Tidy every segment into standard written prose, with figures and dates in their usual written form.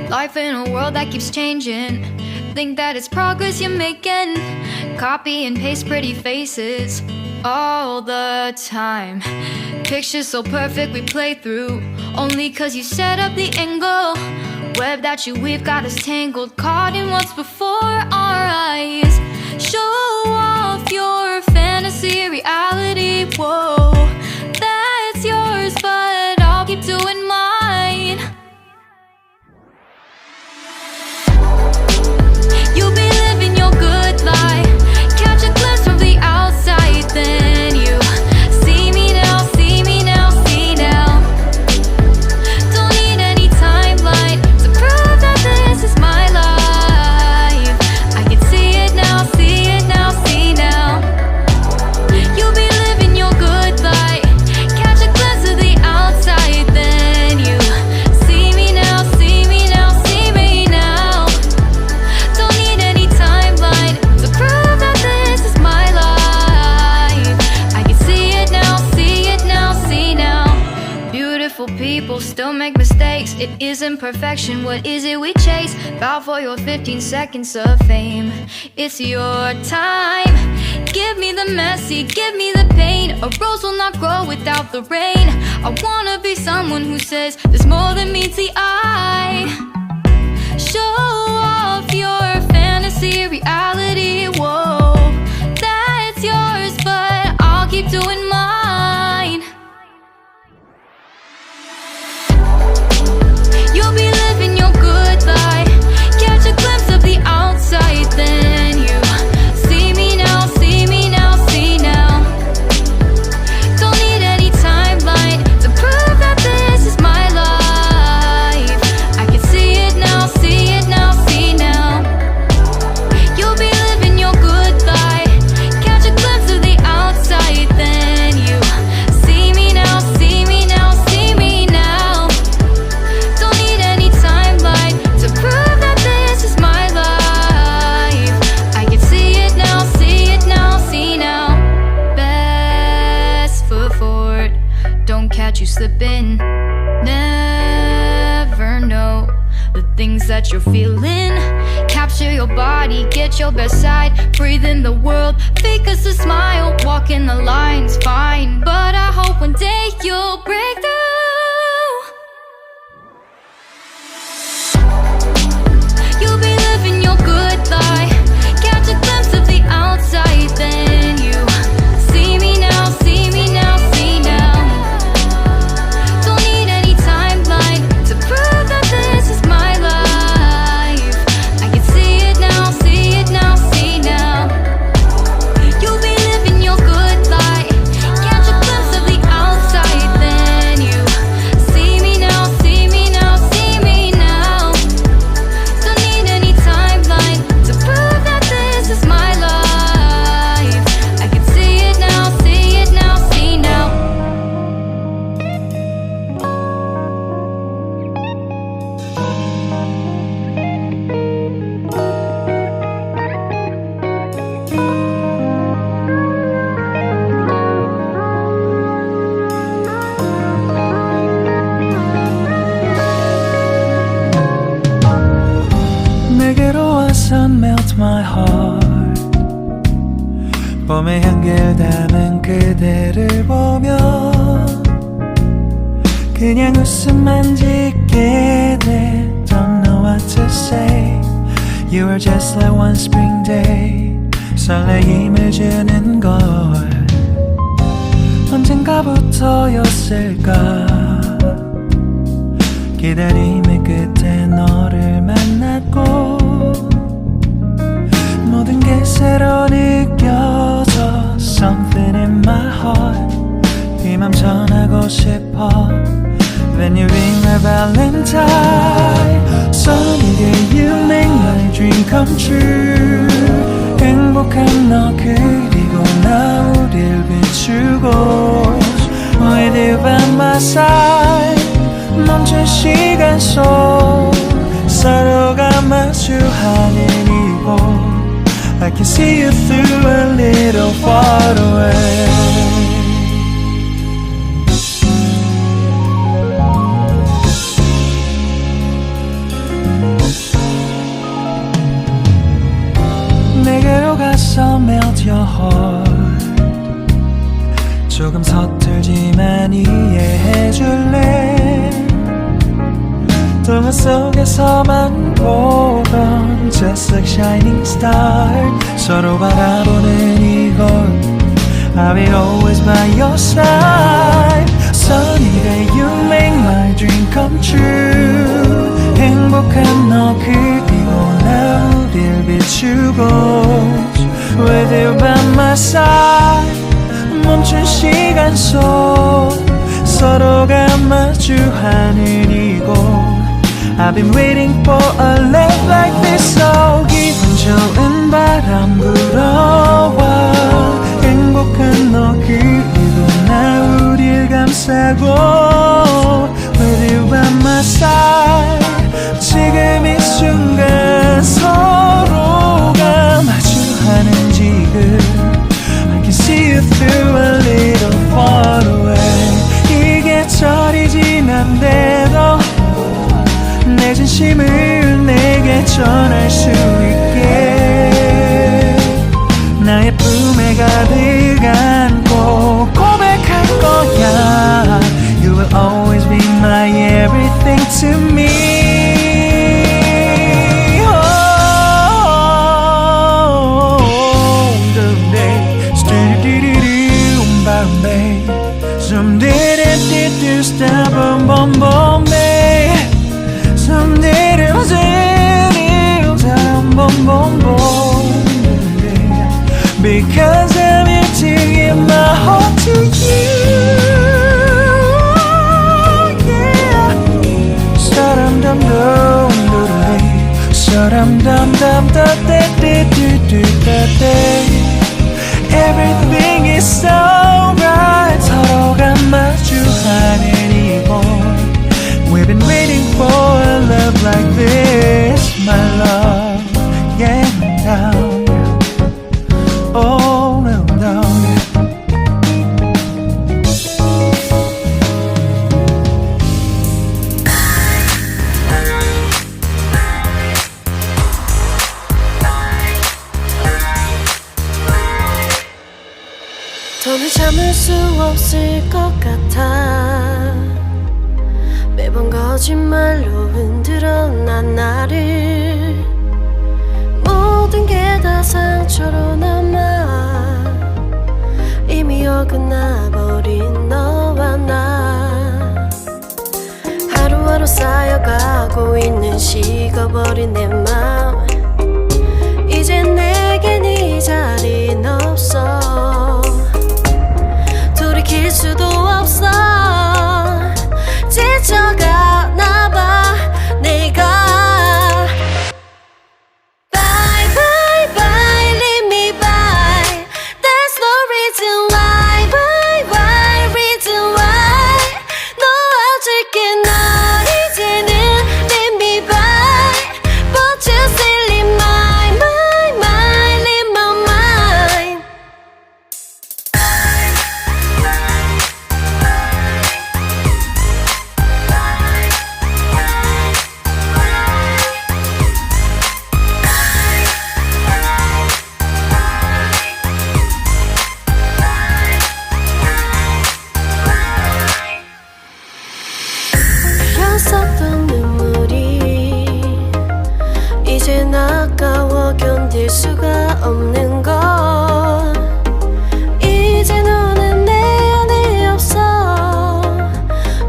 Life in a world that keeps changing. Think that it's progress you're making. Copy and paste pretty faces all the time. Pictures so perfect we play through, only cause you set up the angle. Web that you weave got us tangled, caught in what's before our eyes. Show off your fantasy reality, whoa, that's yours, but I'll keep doing mine. You'll be living your good life, catch a glimpse from the outside, then you see me now, see me now, see now. Don't need any timeline to prove that this is my life. I can see it now, see it now, see now. You'll be living your good life, catch a glimpse of the outside, then you see me now, see me now, see me now. Don't need any timeline to prove that this is my life. I can see it now, see it now, see now. Beautiful people still make mistakes. It isn't perfection, what is it we chase? Bow for your 15 seconds of fame. It's your time. Give me the messy, give me the pain. A rose will not grow without the rain. I wanna be someone who says there's more than meets the eye. Show off your fantasy reality, whoa, that's yours, but I'll keep doing mine. You'll be living your good life, catch a glimpse of the outside, then you see me now, see me now, see now. Don't need any timeline to prove that this is my life. I can see it now, see it now, see now. You'll be living your good life, catch a glimpse of the outside, then you see me now, see me now, see me now. Don't need any timeline to prove that this is my life. I can see it now, see it now, see now. Best foot forward, don't catch you slipping. Never know the things that you're feeling. Capture your body, get your best side. Breathe in the world, fake us a smile. Walking the lines, fine, but I hope one day you'll break through. You'll be living your good life, catch a glimpse of the outside, then you see me now, see me now, see now. Don't need any timeline to prove that this is my life. I can see it now, see it now, see now. You'll be living your good life, catch a glimpse of the outside, then you see me now, see me now, see me now. Don't need any timeline to prove that this is my life. I can see it now, see it now, see now. 내게로 와서 melt my heart. 봄의 향기를 담은 그대를 보며 그냥 웃음만 짓게 돼. Don't know what to say. You were just like one spring day. 설레임을 주는 걸 언젠가부터였을까. 기다림의 끝에 너를 만났고 모든 게 새로 느껴져. Something in my heart. 이 맘 전하고 싶어. When you ring my valentine. Sunny day you make my dream come true. 행복한 너 그리고 나 우릴 비추고 With you by my side. 멈춘 시간 속 서로가 마주하는 이곳 I can see you through a little far away. 속에서 melt your heart. 조금 서툴지만 이해해줄래. 동화 속에서만 보던 Just like shining star. 서로 바라보는 이곳 I will always by your side. Sunny day you make my dream come true. 행복한 너 그리고 나 우릴 비추고 With you by my side. 멈춘 시간 속 서로가 마주하는 이곳 I've been waiting for a love like this. So 기분 좋은 바람 불어와 행복한 너 그리고 나 우릴 감싸고 With you by my side. 지금 이 순간 서로가 마주하는 지금 I can see you through a little far away. 이게 철이 지난데도 내 진심을 내게 전할 수 있게 나의 품에 가득 안고 고백할 거야. You will always be my everything to me. Some did it, stop, boom, boom, boom, babe. Some did it, boom, boom, boom, because I'm here to give my heart to you. Yeah. Sa-dum dum dum dum, sa-dum dum dum da da da da da da. Everything is so right. 서로가 마주하는 이곳 We've been waiting for a love like this, my love. Yeah, no. Oh, no, no. 더는 참을 수 없을 것 같아. 매번 거짓말로 흔들어 난 나를. 모든 게 다 상처로 남아 이미 어긋나버린 너와 나. 하루하루 쌓여가고 있는 식어버린 내 맘. 이제 내겐 이 자리는 없어. 돌이킬 수도 없어. 지쳐가나 봐 내가. Bye bye bye leave me by. There's no reason why. Why why reason why. 놓아줄게 널 이제는 leave me by. But you still in my mind in my mind. 흘렸었던 눈물이 이젠 아까워 견딜 수가 없는 것. 이제 너는 내 안에 없어.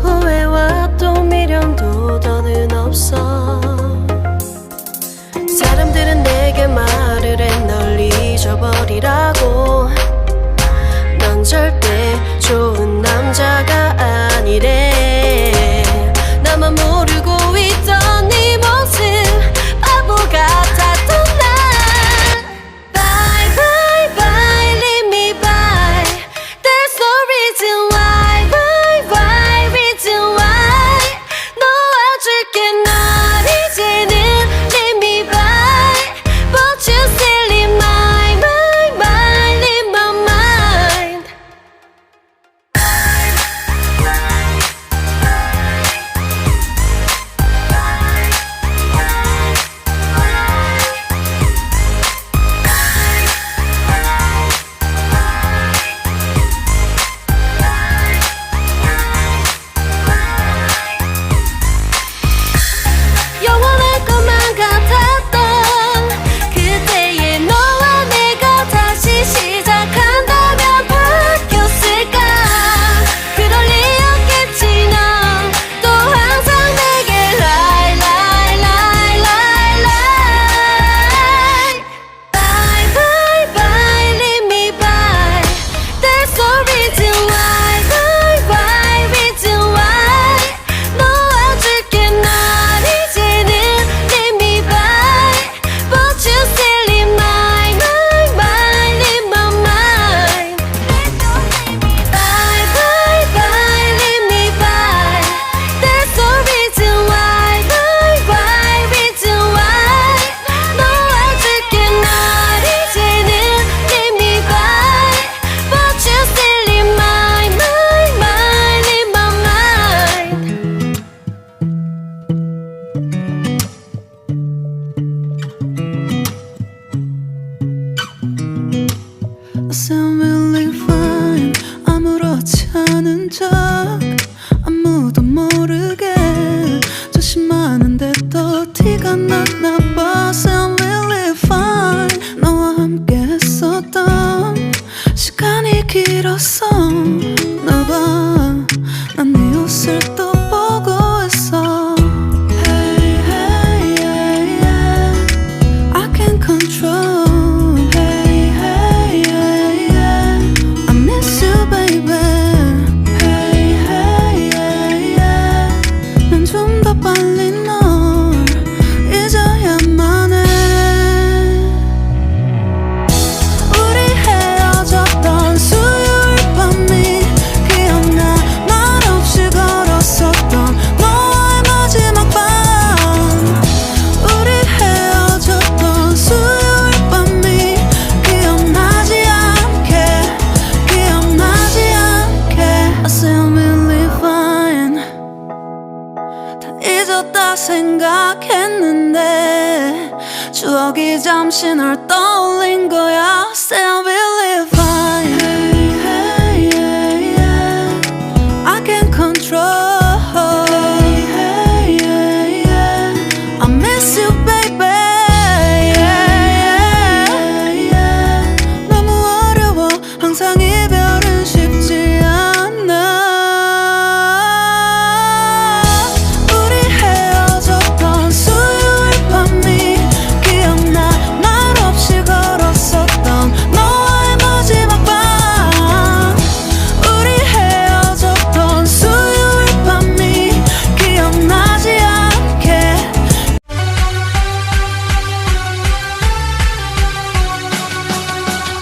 후회와 또 미련도 더는 없어. 사람들은 내게 말을 해 널 잊어버리라고. 넌 절대 좋은 남자가 아니래. 나만 모르고 있던 네 모습 바보 같았던 난. Bye bye bye leave me by. There's no reason why. Why reason why. 놓아줄게 널 이제는 leave me by. But you still in my mind in my mind. sound really fine. 아무렇지 않은 척 아무도 모르게 조심하는데 또 티가 났나 봐. Sound really fine. 너와 함께 했었던 시간이 길었어. 나 봐, 난 네 옷을 또 보고 있어. Hey, hey, yeah, yeah. I can't control. Hey, hey, yeah, yeah. I miss you, baby. Hey, hey, yeah, yeah. 난 좀 더 빨리 널 잊어야만 해. 우리 헤어졌던 수요일 밤이 기억나. 말없이 걸었었던 너와의 마지막 밤. 우리 헤어졌던 수요일 밤이 기억나지 않게, 기억나지 않게. I sound really fine. 다 잊었다 생각했는데 추억이 잠시 널 떠올린 거야.